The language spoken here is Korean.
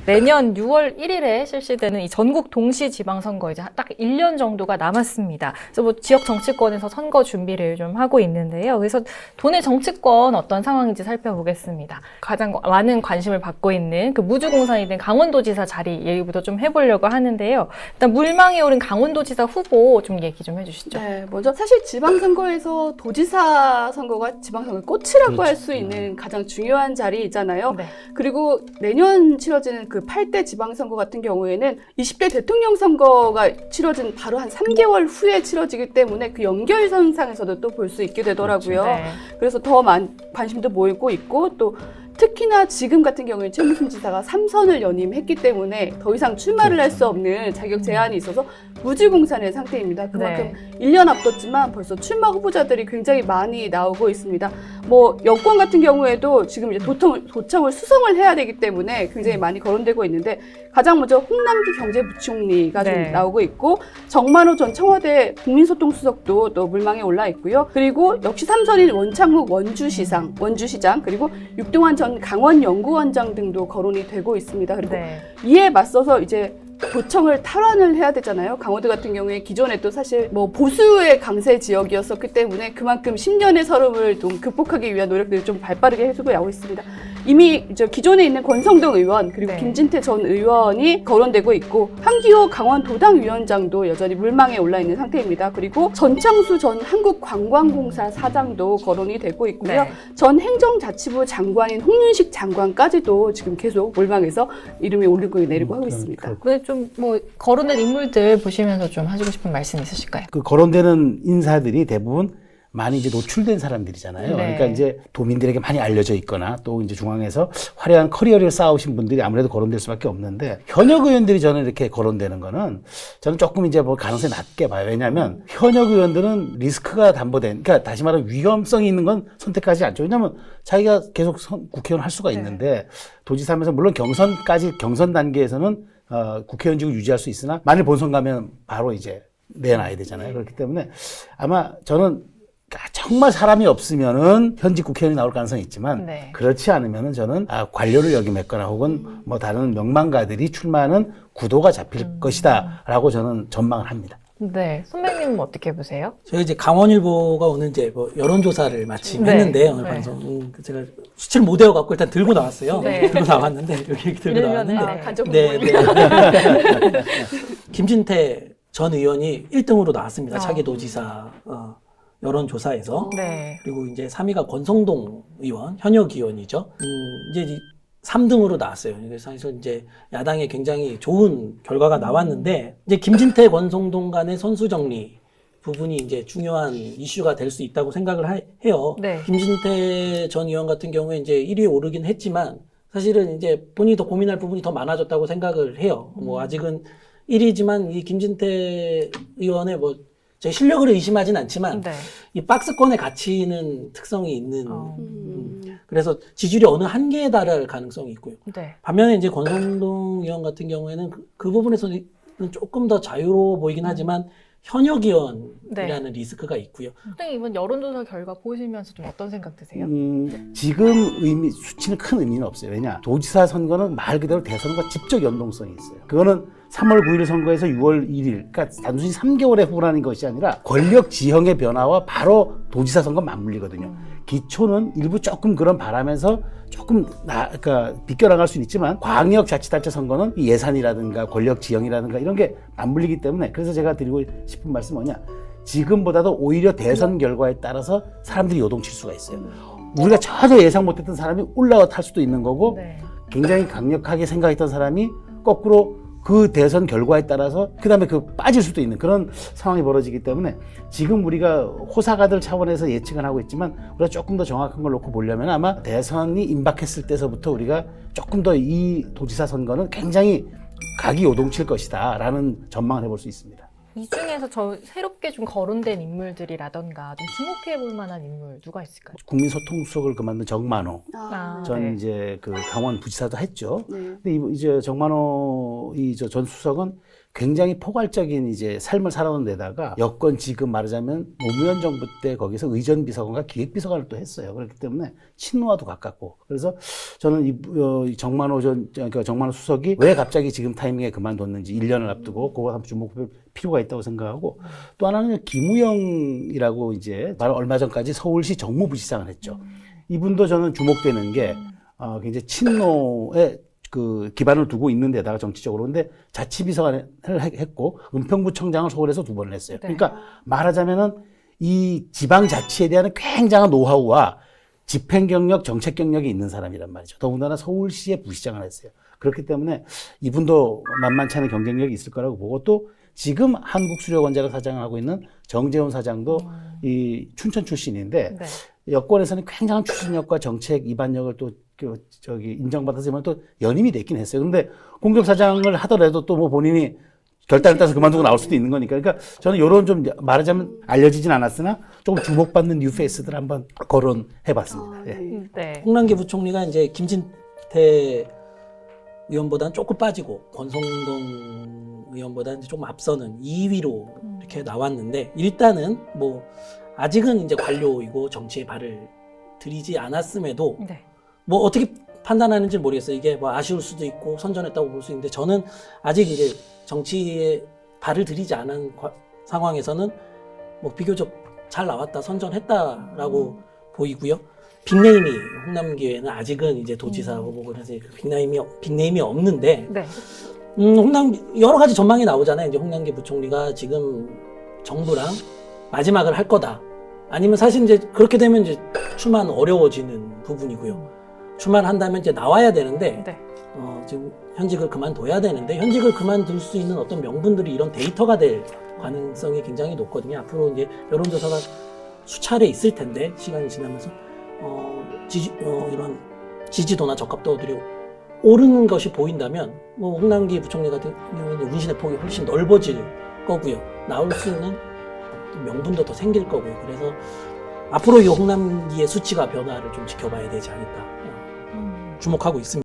내년 6월 1일에 실시되는 이 전국 동시지방선거 이제 딱 1년 정도가 남았습니다. 그래서 뭐 지역 정치권에서 선거 준비를 좀 하고 있는데요. 그래서 도내 정치권 어떤 상황인지 살펴보겠습니다. 가장 많은 관심을 받고 있는 그 무주공산이 된 강원도지사 자리 얘기부터 좀 해보려고 하는데요. 일단 물망에 오른 강원도지사 후보 좀 얘기 좀 해주시죠. 네, 먼저 사실 지방선거에서 도지사 선거가 지방선거의 꽃이라고 할 수 있는 가장 중요한 자리이잖아요. 네. 그리고 내년 치러지는 그 8대 지방선거 같은 경우에는 20대 대통령 선거가 치러진 바로 한 3개월 후에 치러지기 때문에 그 연결선상에서도 또 볼 수 있게 되더라고요. 네. 그래서 더 관심도 모이고 있고 또 특히나 지금 같은 경우에 최무순 지사가 3선을 연임했기 때문에 더 이상 출마를 할 수 없는 자격 제한이 있어서 무주공산의 상태입니다. 그만큼 1년 앞뒀지만 벌써 출마 후보자들이 굉장히 많이 나오고 있습니다. 뭐 여권 같은 경우에도 지금 이제 도청을 수성을 해야 되기 때문에 굉장히 많이 거론되고 있는데 가장 먼저 홍남기 경제부총리가 좀 나오고 있고 정만호 전 청와대 국민소통수석도 또 물망에 올라 있고요. 그리고 역시 3선인 원창묵 원주시장 그리고 육동환 전 강원연구원장 등도 거론이 되고 있습니다. 그리고 이에 맞서서 이제 도청을 탈환을 해야 되잖아요. 강원도 같은 경우에 기존에 또 사실 뭐 보수의 강세 지역이었었기 때문에 그만큼 10년의 서름을 좀 극복하기 위한 노력들을 좀 발빠르게 해주고 나오고 있습니다. 이미 이제 기존에 있는 권성동 의원 그리고 김진태 전 의원이 거론되고 있고 한기호 강원도당위원장도 여전히 물망에 올라 있는 상태입니다. 그리고 전창수 전 한국관광공사 사장도 거론이 되고 있고요. 전 행정자치부 장관인 홍윤식 장관까지도 지금 계속 물망에서 이름이 오르고 내리고 하고 있습니다. 좀 뭐 거론된 인물들 보시면서 좀 하시고 싶은 말씀 있으실까요? 그 거론되는 인사들이 대부분 많이 이제 노출된 사람들이잖아요. 그러니까 이제 도민들에게 많이 알려져 있거나 또 이제 중앙에서 화려한 커리어를 쌓으신 분들이 아무래도 거론될 수밖에 없는데 현역 의원들이 저는 이렇게 거론되는 거는 저는 조금 이제 뭐 가능성이 낮게 봐요. 왜냐하면 현역 의원들은 리스크가 담보된, 그러니까 다시 말하면 위험성이 있는 건 선택하지 않죠. 왜냐하면 자기가 계속 국회의원 할 수가 있는데 도지사면서 물론 경선 단계에서는 국회의원직을 유지할 수 있으나 만일 본선 가면 바로 이제 내놔야 되잖아요. 그렇기 때문에 아마 저는 정말 사람이 없으면은 현직 국회의원이 나올 가능성이 있지만 그렇지 않으면은 저는 관료를 역임했거나 혹은 뭐 다른 명망가들이 출마하는 구도가 잡힐 것이다라고 저는 전망을 합니다. 네, 선배님은 어떻게 보세요? 저희 이제 강원일보가 오늘 이제 뭐 여론조사를 마침 했는데 오늘 방송 제가 수치를 못 외워갖고 일단 들고 나왔어요. 들고 나왔는데 여기 들고 나왔는데 김진태 전 의원이 1등으로 나왔습니다. 차기 도지사 여론조사에서. 그리고 이제 3위가 권성동 의원, 현역 의원이죠. 이제 3등으로 나왔어요. 그래서 이제 야당에 굉장히 좋은 결과가 나왔는데, 이제 김진태, 권성동 간의 선수 정리 부분이 이제 중요한 이슈가 될 수 있다고 생각을 해요. 김진태 전 의원 같은 경우에 이제 1위에 오르긴 했지만, 사실은 이제 본인이 더 고민할 부분이 더 많아졌다고 생각을 해요. 뭐 아직은 1위지만 이 김진태 의원의 뭐 제 실력을 의심하진 않지만 이 박스권에 갇히는 특성이 있는 그래서 지지율이 어느 한계에 달할 가능성이 있고요. 반면에 이제 권성동 의원 같은 경우에는 그 부분에서는 조금 더 자유로워 보이긴 하지만 현역 의원이라는 리스크가 있고요. 선생님 이번 여론조사 결과 보시면서 좀 어떤 생각 드세요? 지금 수치는 큰 의미는 없어요. 왜냐? 도지사 선거는 말 그대로 대선과 직접 연동성이 있어요. 그거는 3월 9일 선거에서 6월 1일, 그러니까 단순히 3개월에 후보라는 것이 아니라 권력 지형의 변화와 바로 도지사 선거 맞물리거든요. 기초는 일부 조금 그런 바라면서 조금 그러니까 비껴나갈 수는 있지만 광역자치단체 선거는 예산이라든가 권력 지형이라든가 이런 게 맞물리기 때문에 그래서 제가 드리고 싶은 말씀은 뭐냐? 지금보다도 오히려 대선 결과에 따라서 사람들이 요동칠 수가 있어요. 우리가 전혀 예상 못했던 사람이 올라와 탈 수도 있는 거고 굉장히 강력하게 생각했던 사람이 거꾸로 그 대선 결과에 따라서 그다음에 빠질 수도 있는 그런 상황이 벌어지기 때문에 지금 우리가 호사가들 차원에서 예측은 하고 있지만 우리가 조금 더 정확한 걸 놓고 보려면 아마 대선이 임박했을 때서부터 우리가 조금 더 이 도지사 선거는 굉장히 각이 요동칠 것이다 라는 전망을 해볼 수 있습니다. 이 중에서 저 새롭게 좀 거론된 인물들이라던가 좀 주목해 볼 만한 인물 누가 있을까요? 국민소통수석을 그만둔 정만호 전 이제 그 강원 부지사도 했죠. 근데 이제 정만호 전 수석은 굉장히 포괄적인 이제 삶을 살아온 데다가 여권 지금 말하자면 노무현 정부 때 거기서 의전비서관과 기획비서관을 또 했어요. 그렇기 때문에 친노와도 가깝고. 그래서 저는 이 정만호 그러니까 정만호 수석이 왜 갑자기 지금 타이밍에 그만뒀는지 1년을 앞두고 그거 한번 주목할 필요가 있다고 생각하고, 또 하나는 김우영이라고 이제 바로 얼마 전까지 서울시 정무부시장을 했죠. 이분도 저는 주목되는 게 굉장히 친노의 그 기반을 두고 있는 데다가 정치적으로 근데 자치비서관을 했고 은평구청장을 서울에서 2번을 했어요. 네. 그러니까 말하자면은 이 지방자치에 대한 굉장한 노하우와 집행 경력, 정책 경력이 있는 사람이란 말이죠. 더군다나 서울시의 부시장을 했어요. 그렇기 때문에 이분도 만만치 않은 경쟁력이 있을 거라고 보고, 또 지금 한국수력원자력 사장을 하고 있는 정재훈 사장도 이 춘천 출신인데 네. 여권에서는 굉장한 추진력과 정책 이반력을 또 인정받았지만 또 연임이 됐긴 했어요. 그런데 공격사장을 하더라도 또 뭐 본인이 결단을 따서 그만두고 나올 수도 있는 거니까. 그러니까 저는 이런 좀 말하자면 알려지진 않았으나 조금 주목받는 뉴페이스들 한번 거론해봤습니다. 예. 네. 홍남기 부총리가 이제 김진태 의원보다는 조금 빠지고 권성동 의원보다는 이제 조금 앞서는 2위로 이렇게 나왔는데, 일단은 뭐 아직은 이제 관료이고 정치에 발을 들이지 않았음에도 네. 뭐 어떻게 판단하는지 모르겠어요. 이게 뭐 아쉬울 수도 있고 선전했다고 볼 수 있는데, 저는 아직 이제 정치에 발을 들이지 않은 상황에서는 뭐 비교적 잘 나왔다, 선전했다라고 보이고요. 빅네임이 홍남기에는 아직은 이제 도지사 후보를 해서 빅네임이 없는데, 네. 홍남기 여러 가지 전망이 나오잖아요. 이제 홍남기 부총리가 지금 정부랑 마지막을 할 거다. 아니면 사실 이제 그렇게 되면 이제 출마는 어려워지는 부분이고요. 출마를 한다면 이제 나와야 되는데, 네. 지금 현직을 그만둬야 되는데, 현직을 그만둘 수 있는 어떤 명분들이 이런 데이터가 될 가능성이 굉장히 높거든요. 앞으로 이제 여론조사가 수차례 있을 텐데, 시간이 지나면서 이런 지지도나 적합도들이 오르는 것이 보인다면, 뭐 홍남기 부총리 같은 경우는 운신의 폭이 훨씬 넓어질 거고요. 나올 수 있는 명분도 더 생길 거고요. 그래서 앞으로 이 홍남기의 수치가 변화를 좀 지켜봐야 되지 않을까 주목하고 있습니다.